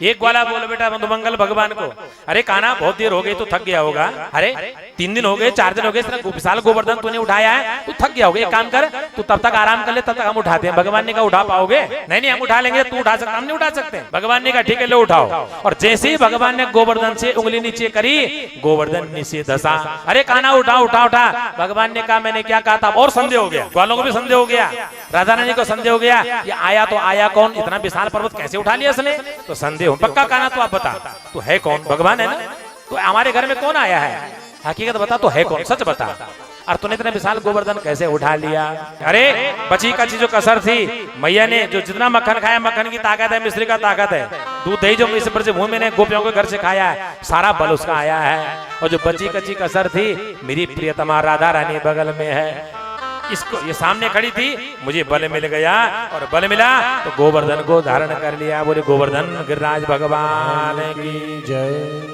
एक ग्वाला बोलो बेटा मधुमंगल भगवान को, अरे कान्हा बहुत देर हो गई तो थक गया होगा। अरे 3 दिन हो गए 4 दिन हो गए, विशाल गोवर्धन तूने उठाया है, तू थक गया होगा। एक काम कर, तू तब तक आराम कर ले, तब तक हम उठाते हैं। भगवान ने कहा उठा पाओगे? नहीं नहीं हम उठा लेंगे, तू उठा सकता, हम नहीं उठा सकते। भगवान ने कहा ठीक है लो उठाओ। और जैसे ही भगवान ने गोवर्धन से उंगली नीचे करी, गोवर्धन नीचे धसा। अरे कान्हा उठा उठा उठा। भगवान ने कहा मैंने क्या कहा था? और संदेह हो गया, ग्वालों को भी संदेह हो गया, राधा रानी को संदेह हो गया, ये आया तो आया कौन, इतना विशाल पर्वत कैसे उठा लिया इसने? तो संदेह हो पक्का कान्हा तो आप बता, तू है कौन? भगवान है ना, तो हमारे घर में कौन आया है? हकीकत बता, तो है कौन, सच बता। और तूने इतने विशाल गोवर्धन कैसे उठा लिया? अरे बची कची जो कसर थी, मैया ने जो जितना मक्खन खाया, मक्खन की ताकत है, मिश्री का ताकत है, दूध दही जो मिश्र से मुंह में गोपियों के घर से खाया है, सारा बल उसका आया है। और जो बची कची कसर थी, मेरी प्रियतमा राधा रानी बगल में है, इसको ये सामने खड़ी थी, मुझे बल मिल गया, और बल मिला तो गोवर्धन को धारण कर लिया। बोले गोवर्धन गिरिराज भगवान की जय।